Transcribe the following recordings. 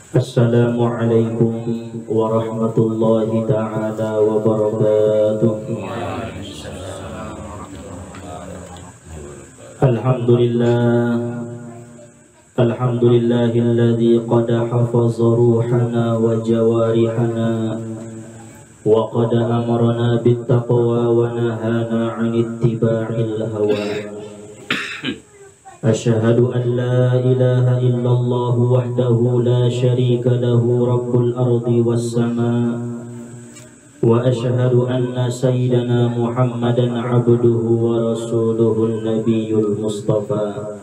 Assalamualaikum warahmatullahi ta'ala wabarakatuh. Alhamdulillahilladzi qad hafaza ruhana wa jawarihana wa qad amarna bittaqwa wa nahana 'anil ittiba'il hawa. Asyhadu an la ilaha illallah wahdahu la syarika lahu rabbul ardi was samaa wa asyhadu anna sayyidana Muhammadan abduhu wa rasuluhun nabiyyul mustafa.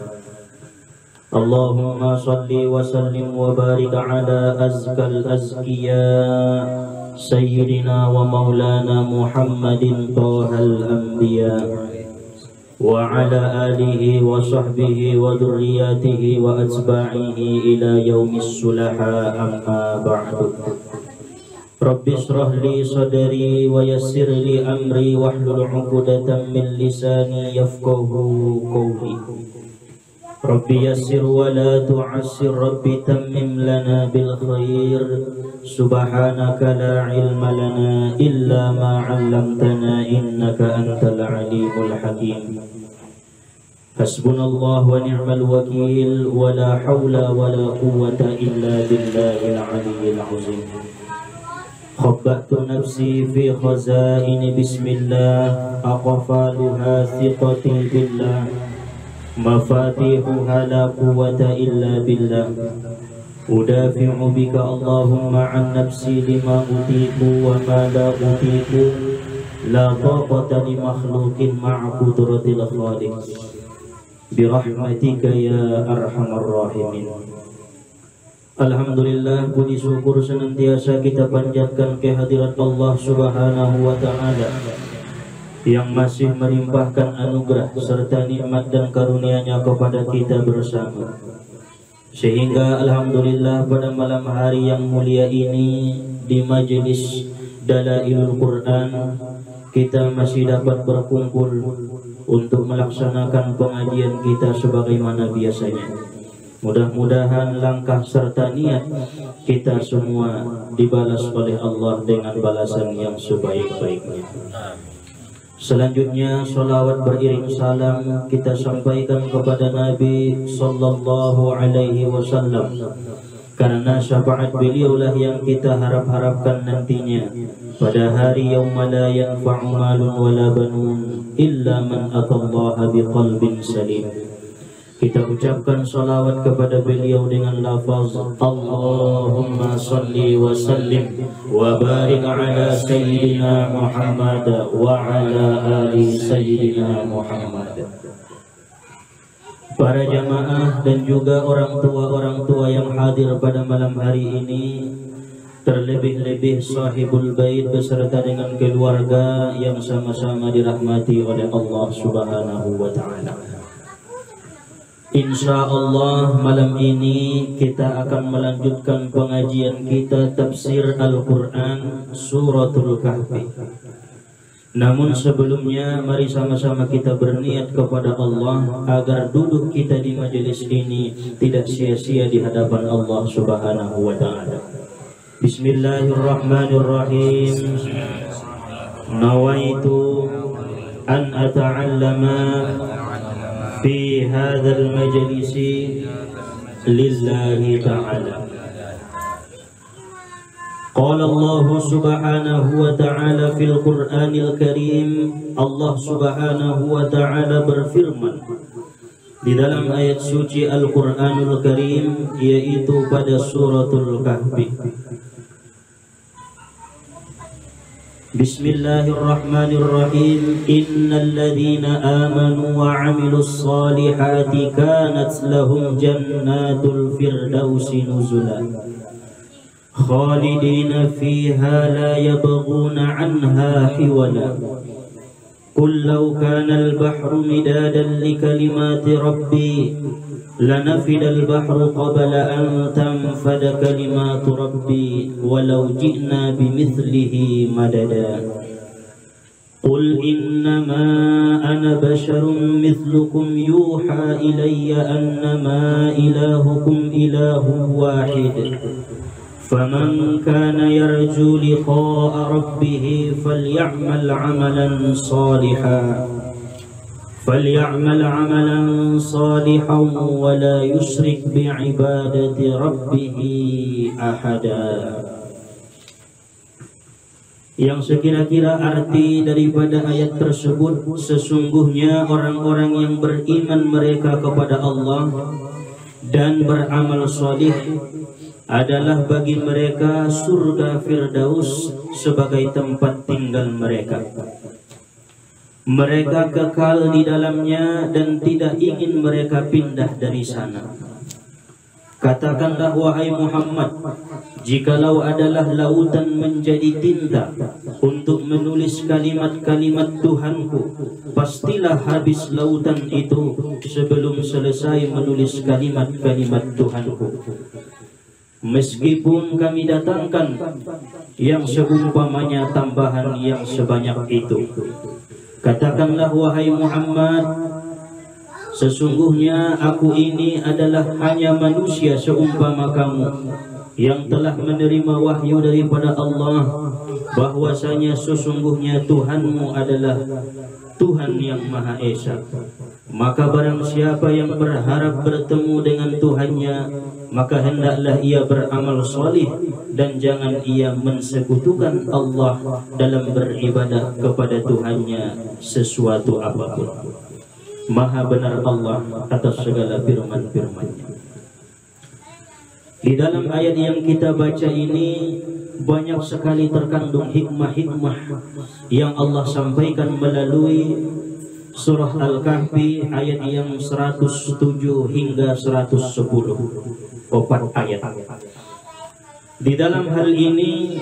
Allahumma salli wa sallim wa barik ala azkal azkiya sayyidina wa maulana Muhammadin tawhal anbiya wa ala alihi wa sahbihi wa dhurriyyatihi wa atba'ihi ila yaumis sulaha amma ba'du. Rabbi shrah li sadri wa yassir li amri wahlul 'uqdatam min lisani yafqahu qawli. Rabbi yassir wa la tu'assir, Rabbi tammim lana bil khair. Subhanaka la ilma lana illa ma 'allamtana innaka antal alimul hakim. Hasbunallah wa ni'mal wakil wa la hawla wa la quwwata illa billahil aliyyil azim. Khabbatu nafsi fi khazain bismillah aqfaluha thiqati billah mafatihuha la quwwata illa billah. Udafi'u bika Allahumma an nafsi lima utiku wa ma la utiku la taqata li makhluqin ma'a qudratil khaliq birahmatika ya arhamar rahimin. Alhamdulillah, puji syukur senantiasa kita panjatkan kehadirat Allah Subhanahu wa ta'ala yang masih melimpahkan anugerah serta nikmat dan karunia-Nya kepada kita bersama, sehingga alhamdulillah pada malam hari yang mulia ini di majelis Dalailul Quran kita masih dapat berkumpul untuk melaksanakan pengajian kita sebagaimana biasanya. Mudah-mudahan langkah serta niat kita semua dibalas oleh Allah dengan balasan yang sebaik-baiknya. Selanjutnya salawat beriring salam kita sampaikan kepada Nabi sallallahu alaihi wasallam, karena syafaat beliaulah yang kita harap-harapkan nantinya pada hari yauma la yanfa'u malun wala banun illa man atallaha biqalbin salim. Kita ucapkan salawat kepada beliau dengan lafaz Allahumma salli wa sallim wa barik ala sayyidina Muhammad wa ala ali sayyidina Muhammad. Para jamaah dan juga orang tua yang hadir pada malam hari ini, terlebih-lebih sahibul bait beserta dengan keluarga yang sama-sama dirahmati oleh Allah Subhanahu wa ta'ala. Insya Allah malam ini kita akan melanjutkan pengajian kita tafsir Al-Quran Suratul Kahfi. Namun sebelumnya mari sama-sama kita berniat kepada Allah agar duduk kita di majelis ini tidak sia-sia di hadapan Allah Subhanahu wa ta'ala. Bismillahirrahmanirrahim. Nawaitu an ata'allama fi hadzal majlisi lillahi ta'ala. Qala Allah Subhanahu wa ta'ala fil Qur'anil Karim. Allah Subhanahu wa ta'ala berfirman di dalam ayat suci Al-Qur'anul Karim, yaitu pada suratul Kahfi. Bismillahirrahmanirrahim. Innal ladzina amanu wa 'amilus solihati kanat lahum jannatul firdausi nuzula khalidina fiha la yabghuna 'anha hiwala. Qul law kana al-bahru midadan li kalimati rabbi lanafida al-bahru qabla an tanfada kalimatu rabbi walau ji'na bimithlihi madada. قل إنما أنا بشر مثلكم يوحى إلي أنما إلهكم إله واحد فمن كان يرجو لقاء ربه فليعمل عملا صالحا ولا يشرك بعبادة ربه أحدا. Yang sekira-kira arti daripada ayat tersebut, sesungguhnya orang-orang yang beriman mereka kepada Allah dan beramal salih adalah bagi mereka surga Firdaus sebagai tempat tinggal mereka. Mereka kekal di dalamnya dan tidak ingin mereka pindah dari sana. Katakanlah wahai Muhammad, jikalau adalah lautan menjadi tinta untuk menulis kalimat-kalimat Tuhanku, pastilah habis lautan itu sebelum selesai menulis kalimat-kalimat Tuhanku. Meskipun kami datangkan yang seumpamanya tambahan yang sebanyak itu. Katakanlah wahai Muhammad, sesungguhnya aku ini adalah hanya manusia seumpama kamu yang telah menerima wahyu daripada Allah bahwasanya sesungguhnya Tuhanmu adalah Tuhan yang Maha Esa. Maka barang siapa yang berharap bertemu dengan Tuhannya, maka hendaklah ia beramal solih dan jangan ia mensekutukan Allah dalam beribadah kepada Tuhannya sesuatu apapun. Maha benar Allah atas segala firman-firman-Nya. Di dalam ayat yang kita baca ini banyak sekali terkandung hikmah-hikmah yang Allah sampaikan melalui surah Al-Kahfi ayat yang 107 hingga 110. 4 ayat. Di dalam hal ini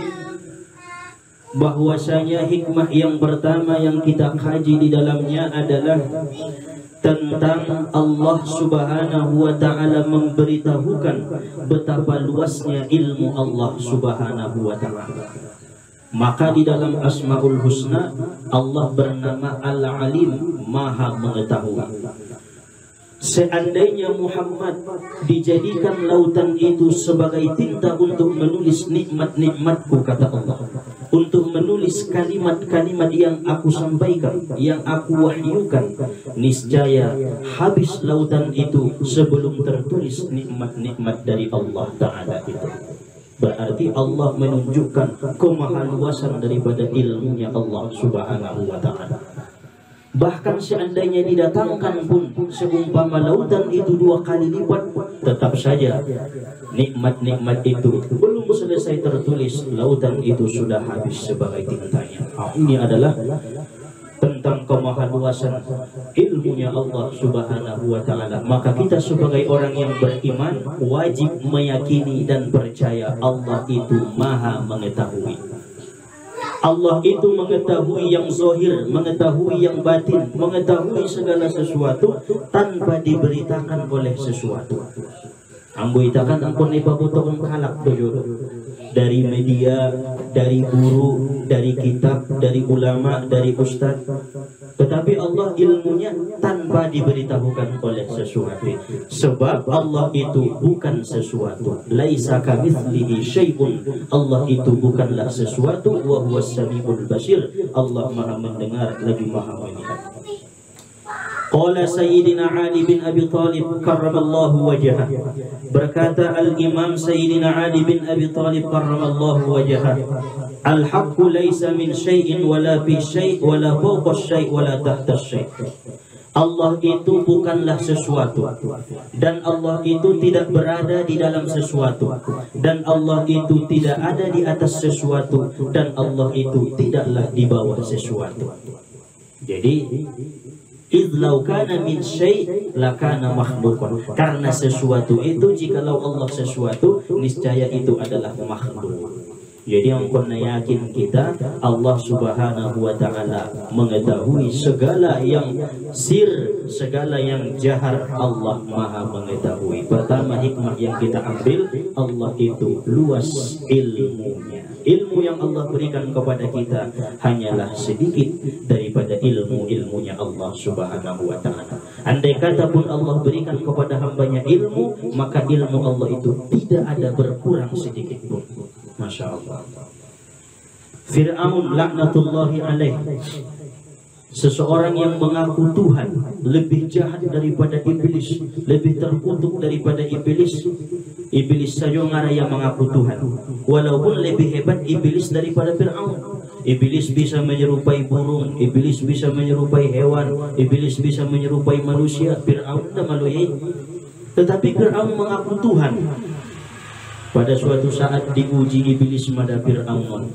bahwasanya hikmah yang pertama yang kita kaji di dalamnya adalah tentang Allah Subhanahu wa ta'ala memberitahukan betapa luasnya ilmu Allah Subhanahu wa ta'ala. Maka di dalam Asmaul Husna Allah bernama Al-Alim, Maha Mengetahui. Seandainya Muhammad dijadikan lautan itu sebagai tinta untuk menulis nikmat-nikmatku, kata Allah, untuk menulis kalimat-kalimat yang aku sampaikan, yang aku wahyukan, niscaya habis lautan itu sebelum tertulis nikmat-nikmat dari Allah Ta'ala itu. Berarti Allah menunjukkan kemahaluasan daripada ilmunya Allah Subhanahu wa ta'ala. Bahkan seandainya didatangkan pun seumpama lautan itu 2 kali lipat, tetap saja nikmat-nikmat itu belum selesai tertulis, lautan itu sudah habis sebagai tintanya. Ini adalah tentang kemahaluasan ilmunya Allah Subhanahu wa ta'ala. Maka kita sebagai orang yang beriman wajib meyakini dan percaya Allah itu Maha Mengetahui. Allah itu mengetahui yang zahir, mengetahui yang batin, mengetahui segala sesuatu tanpa diberitakan oleh sesuatu. Ambo itakan ampun ibabutok kalak dojo. Dari media, dari guru, dari kitab, dari ulama, dari ustaz. Tetapi Allah ilmunya tanpa diberitahukan oleh sesuatu. Sebab Allah itu bukan sesuatu. Laisa kamitslihi syai'un. Allah itu bukanlah sesuatu. Wa huwas samiul basir. Allah Maha mendengar lagi Maha melihat. Qala Sayyidina Ali bin Abi Thalib karramallahu wajhah. Berkata Al-Imam Sayyidina Ali bin Abi Thalib karramallahu wajhah, al-haqqu laysa min syai'in wala fi syai' wala fawqa syai' wala tahta syai'. Allah itu bukanlah sesuatu, dan Allah itu tidak berada di dalam sesuatu, dan Allah itu tidak ada di atas sesuatu, dan Allah itu tidaklah di bawah sesuatu. Jadi idlau kana min syai' lakana makhluqan. Karena sesuatu itu, jikalau Allah sesuatu, niscaya itu adalah makhluk. Jadi yang kena yakin kita Allah Subhanahu wa ta'ala mengetahui segala yang sir, segala yang jahar, Allah maha mengetahui. Pertama hikmah yang kita ambil, Allah itu luas ilmunya. Ilmu yang Allah berikan kepada kita hanyalah sedikit daripada ilmunya Allah Subhanahu wa ta'ala. Andai kata pun Allah berikan kepada hambanya ilmu, maka ilmu Allah itu tidak ada berkurang sedikit pun. Masya Allah. Fir'aun laknatullahi alaih, seseorang yang mengaku Tuhan, lebih jahat daripada iblis, lebih terkutuk daripada iblis. Iblis saja yang mengaku Tuhan, walaupun lebih hebat iblis daripada Fir'aun. Iblis bisa menyerupai burung, iblis bisa menyerupai hewan, iblis bisa menyerupai manusia. Fir'aun tidak malu. Tetapi Fir'aun mengaku Tuhan. Pada suatu saat diuji iblis pada Fir'aun.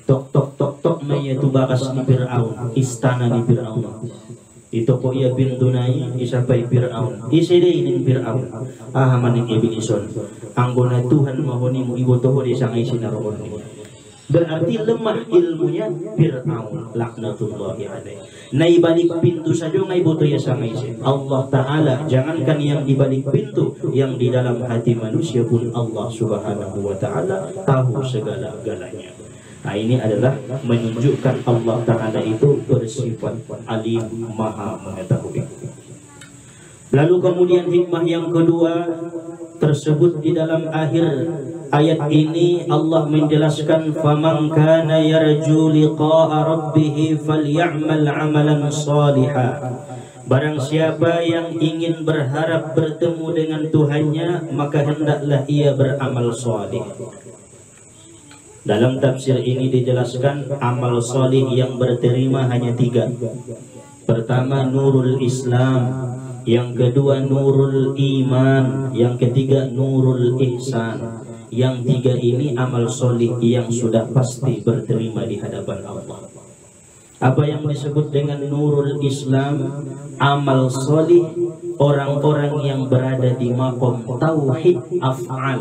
Tok tok tok tok mayatu bakas di Fir'aun, istana di Fir'aun. Itu kok ia pintu nai isapai Fir'aun. Isede ini Fir'aun. Ah maning iblison. Anggona Tuhan mahonimu ibu toho di sangai sinaron. Berarti lemah ilmunya Fir'aun laknatullahi alaih. Nai balik pintu saja ngai butuh ya sangai sin. Allah Ta'ala jangankan yang di balik pintu, yang di dalam hati manusia pun Allah Subhanahu wa ta'ala tahu segala-galanya. Nah ini adalah menunjukkan Allah Ta'ala itu bersifat alim, maha mengetahui. Lalu kemudian hikmah yang kedua tersebut di dalam akhir ayat ini, Allah menjelaskan faman kana yarju liqa'a rabbih falyamal 'amalan shalihan. Barang siapa yang ingin berharap bertemu dengan Tuhannya, maka hendaklah ia beramal salih. Dalam tafsir ini dijelaskan amal salih yang berterima hanya 3. Pertama nurul Islam, yang kedua nurul iman, yang ketiga nurul ihsan. Yang 3 ini amal solih yang sudah pasti berterima di hadapan Allah. Apa yang disebut dengan nurul Islam? Amal solih orang-orang yang berada di maqam tauhid af'al,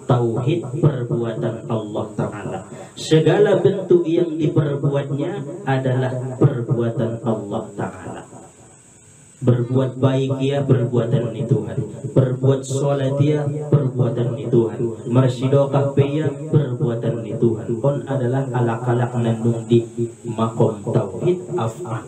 tauhid perbuatan Allah Ta'ala. Segala bentuk yang diperbuatnya adalah perbuatan Allah Ta'ala. Berbuat baik ya perbuatan ni Tuhan, berbuat solat ya perbuatan ni Tuhan, mersidokah ya perbuatan ni Tuhan. Kon adalah alak-alak nandung di makom tauhid af'al.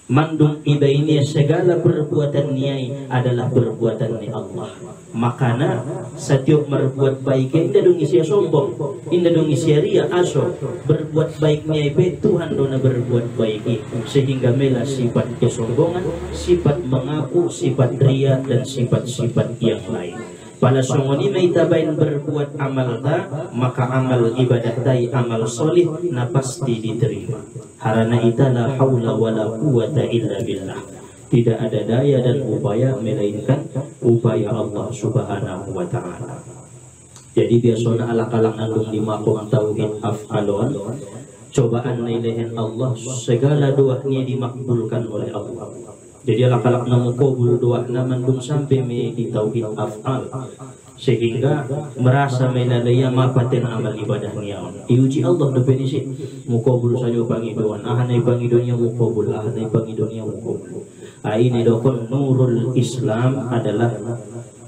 Mandung iba ini segala perbuatan niai adalah perbuatan ni Allah. Makana setiap berbuat baik indah dong isia sombong, indah dong isia ria aso. Berbuat baik niai be Tuhan dona berbuat baik sehingga mela sifat kesombongan, sifat mengaku, sifat ria dan sifat-sifat yang lain. Pada songoni may tabain berbuat amal ta, maka amal ibadah tai amal solih na pasti diterima. Harana ita la haula wala quwata illa billah. Tidak ada daya dan upaya melainkan upaya Allah Subhanahu wa ta'ala. Jadi biasanya alak-alak nandung di makom tauhid af'alon, cobaan nilaihan Allah, segala doanya dimakbulkan oleh Allah. Jadi alak-alak namu kabul doa namandung sampai di tauhid af'al, sehingga merasa melalaya mapaten amal ibadah niyaon. Iuji Allah definisi mukabul saja pangidoan, ahanay pangidonya mukabul, ahanay pangidonya mukabul. Ini dokon nurul Islam adalah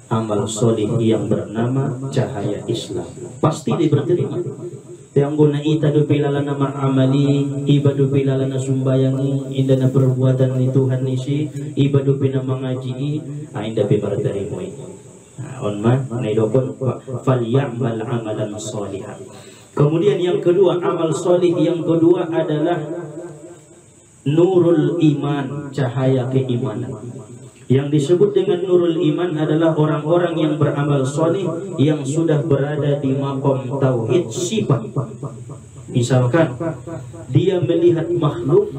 amal solih yang bernama cahaya Islam. Pasti diterima. Yang guna ita dupilala nama amali, ibadu pilala na sumbayangi, inda na perbuatan ni Tuhan nisi, ibadu pina mengaji, inda pimarterimo ini. Onma, naidokon falyamal amalan sholihan. Kemudian yang kedua, amal solih yang kedua adalah nurul iman, cahaya keimanan. Yang disebut dengan nurul iman adalah orang-orang yang beramal solih yang sudah berada di maqam tauhid sifat. Misalkan dia melihat makhluk,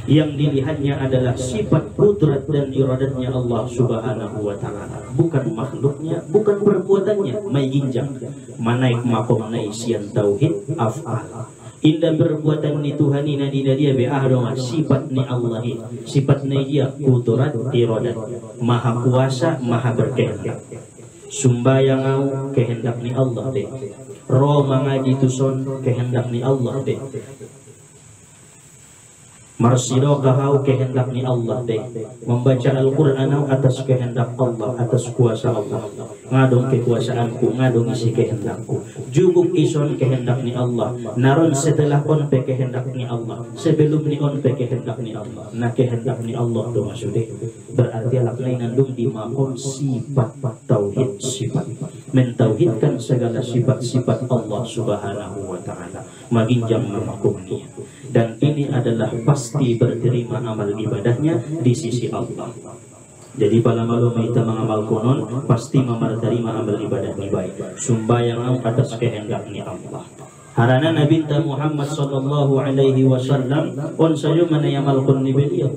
yang dilihatnya adalah sifat kudrat dan iradatnya Allah Subhanahu wa ta'ala, bukan makhluknya, bukan perbuatannya. May ginjang manaik maqam naisian tauhid af'al. Indah perbuatan ni Tuhan ni nadina dia be'ahdonga sifat ni Allah, sifat ni dia kudrat iradat, maha kuasa, maha berkehendak. Sumbayang au kehendak ni Allah deh, ro mangaji tuson kehendak ni Allah deh. Marsiro kahau kehendak ni Allah deh. Membaca Al-Quran atas kehendak Allah, atas kuasa Allah. Ngadong kekuasaanku, ngadong isi kehendakku. Juguk ison kehendak ni Allah. Naron setelah on pe kehendak ni Allah. Sebelum ni on pe kehendak ni Allah. Nah kehendak ni Allah tu maksudnya. Berarti alaknai nandung di makom sifat tauhid sifat. Mentauhidkan segala sifat-sifat Allah Subhanahu wa Ta'ala. Maginjang memakumnya. Dan ini adalah pasti berterima amal ibadahnya di sisi Allah. Jadi pala malu kita mengamal konon pasti menerima amal ibadah ni baik. Sumbayang atas kehendak ni Allah. Harana Nabi Muhammad sallallahu alaihi wasallam on sayo manayamal kon ni beliau.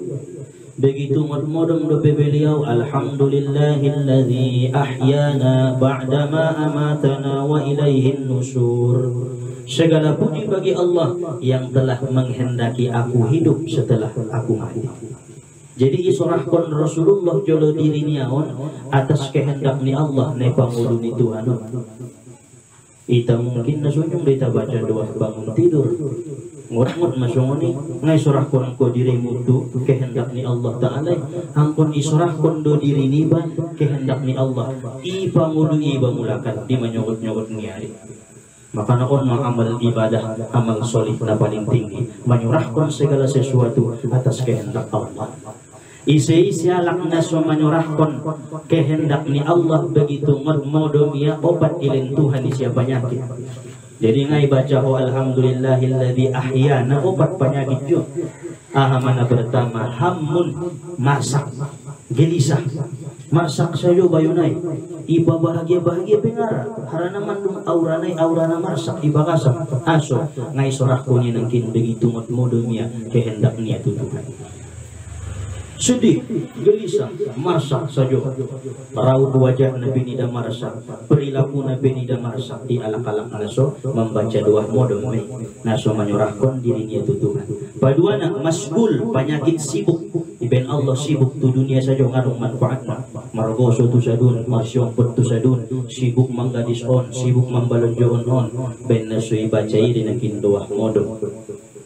Begitu modom do beliau, alhamdulillahilladzi ahyana ba'dama amatana wa ilaihin nusur. Segala puji bagi Allah yang telah menghendaki aku hidup setelah aku mati. Jadi isorahkan Rasulullah jolo dirinya on atas kehendak ni Allah ne pangulu ni Tuhan. Ita mungkin nasunyong kita baca doa bangun tidur. Ngot masungoni ngai sorahkan ko dirimu tu kehendak ni Allah Ta'ala. Angkon isorahkan do diri ni ban kehendak ni Allah. I pangulu i bamulakan di menyokot-nyokot ni hari. Maka nakon mengamal ibadah, amal solih na paling tinggi, menyurahkan segala sesuatu atas kehendak Allah. Isi alak naso menyurahkan kehendak ni Allah begitu modumia obat ilin Tuhan isi penyakit. Jadi ngai baca alhamdulillahilladzi ahyana obat penyakit jo. Mana pertama hamun masak gelisah. Masak sayo bayunai iba bahagia pengara harana mandung aurana masak iba kasam aso ngai sorahkunya nangkin begitu modumia kehendak niat Tuhan. Sedih, gelisah, masak saja. Raut wajah Nabi nida marsak, perilaku Nabi nida marsak di alak-alak naso membaca doa modom naso menyurahkan dirinya itu Tuhan. Paduana masgul penyakit sibuk. Iben Allah sibuk tu dunia saja ngarung manfaatna. Margoso tu sadun, marsyong put tu sadun, sibuk manggadis on, sibuk mambalonjo on. Ben naso ibaca ini nakin doa modom.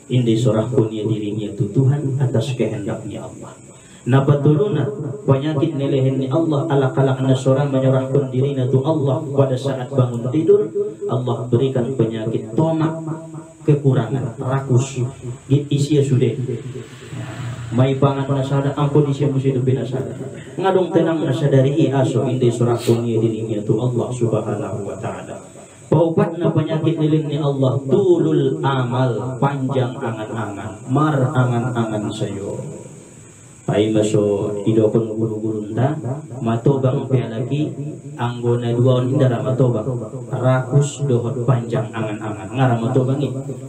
Indi sorahkan dirinya itu Tuhan atas kehendaknya Allah. Napatuluna penyakit nilehen ni Allah alak-alak na seorang menyerahkan dirinya tu Allah pada saat bangun tidur. Allah berikan penyakit tomak, kekurangan, rakus, isia sudah mai pangan nasada ampun isia mesti lebih nasada ngadong tenang nasadari aso indi surahkan dirinya tu Allah Subhanahu wa Ta'ala. Paupat na penyakit nilin ni Allah tulul amal, panjang angan-angan, mar angan-angan sayo. Ay maso idokon guru-guru nda matobang pialaki anggona dua indara matobang rakus dohot panjang angan-angan ngara matobang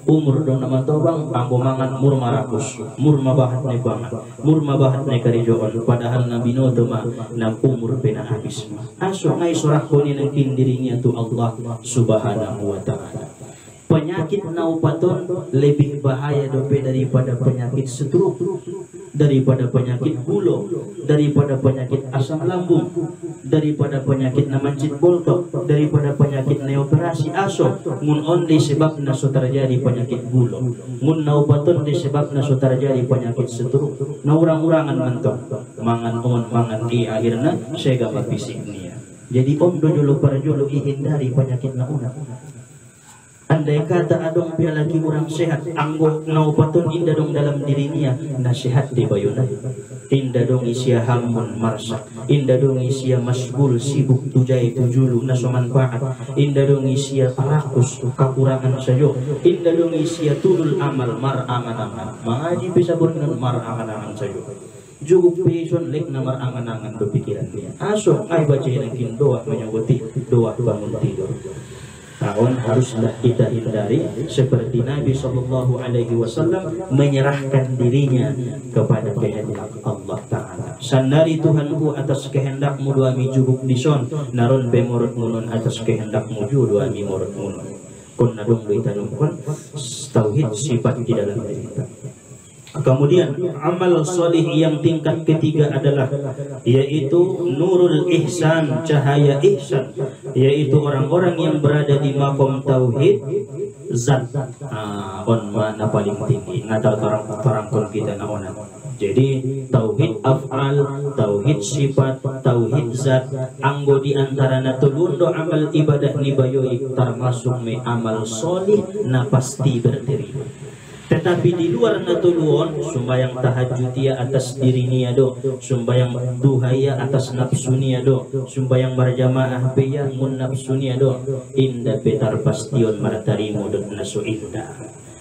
umur dong matobang anggo mangan mur marakus mur mabahat ne bangan mur mabahat ne karijoon padahal nabi no ma nam umur pena habis aso ngai surah koni nangkin dirinya tu Allah Subhanahu wa Ta'ala. Penyakit naupaton lebih bahaya dope daripada penyakit stroke, daripada penyakit gula, daripada penyakit asam lambung, daripada penyakit namancit boltok, daripada penyakit neoperasi aso mun on disebab naso terjadi penyakit gula, mun naupaton disebab naso terjadi penyakit stroke. Na urang-urangan mentok mangan on mangan di akhirnya sega fisik nia. Jadi om dojolo parjolo ihindari penyakit nauna. Andai kata adong pialaki orang sehat, anggo naupatun indah dong dalam dirinya nasihat di bayuna. Indah dong isia hamun marsak, indah dong isia masbul sibuk tujai tujulu naso manfaat, indah dong isia rakus kekurangan sajo, indah dong isia tulul amal mar angan-angan. Mengaji bisa berenang mar angan-angan sajo. Juguk peson lek namar angan-angan berpikiran dia. Aso ai baca nangkin doa menyebut doa bangun tidur. Tahun haruslah kita hindari seperti Nabi Sallallahu Alaihi Wasallam menyerahkan dirinya kepada kehendak Allah Ta'ala. Sandari Tuhanku atas kehendakmu dua mi jubuk dison naron bemorot munun atas kehendakmu ju dua mi morot munun. Kon nadong ditanumkan tauhid sifat di dalam diri kita. Kemudian amal solih yang tingkat ketiga adalah yaitu nurul ihsan, cahaya ihsan. yaitu orang-orang yang berada di makom tauhid zat. On mana paling tinggi ngatal tarang kita naonan. Jadi tauhid af'al, tauhid sifat, tauhid zat, anggo di antara natulundo amal ibadah ni bayoi termasuk me amal solih na pasti berterima. Tetapi di luar natuluon sumbayang tahajud ya atas diri niya do, sumbayang duhaya atas nafsu niya do, sumbayang berjamaah beya mun nafsu niya do, inda betar pastion martarimu do nasu inda.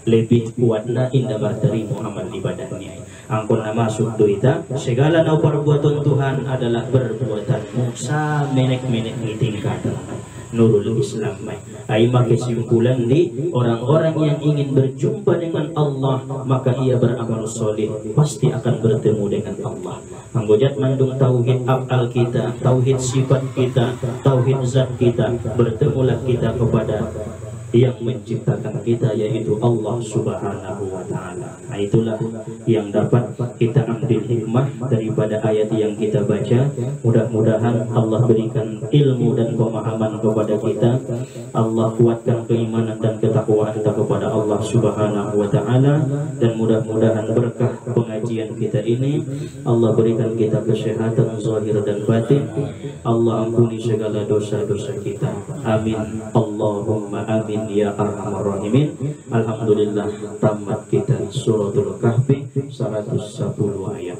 Lebih kuatna inda martarimu amal ibadahnya. Angkon na masuk do ita, segala na perbuatan Tuhan adalah perbuatanmu sa menek-menek tingkatan. Nurul Islam ay kesimpulan di orang-orang yang ingin berjumpa dengan Allah maka ia beramal soleh pasti akan bertemu dengan Allah. Anggojat mandung tauhid af'al kita, tauhid sifat kita, tauhid zat kita, bertemulah kita kepada yang menciptakan kita yaitu Allah Subhanahu wa taala. Nah, itulah yang dapat kita ambil hikmah daripada ayat yang kita baca. Mudah-mudahan Allah berikan ilmu dan pemahaman kepada kita. Allah kuatkan keimanan dan ketakwaan kita kepada Allah Subhanahu wa taala, dan mudah-mudahan berkah pengajian kita ini Allah berikan kita kesehatan zahir dan batin. Allah ampuni segala dosa-dosa kita. Amin. Allahumma amin ya arhamar rahimin. Alhamdulillah tamat kita suratul kahfi 110 ayat.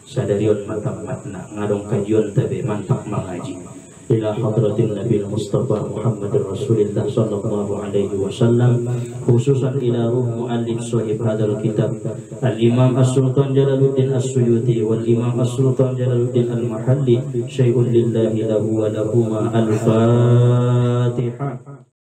Sadarion mantap makna ngadong kajian tabe mantap mengaji. Ila hadratin Nabi Mustafa Muhammad Rasulullah sallallahu alaihi wasallam, khususan ila ruh muallif sahib hadal kitab Al-Imam As-Sultan Jalaluddin As-Suyuti wal Imam As-Sultan Jalaluddin Al-Mahalli syai'un lillahi lahu wa lahuma al-Fatihah.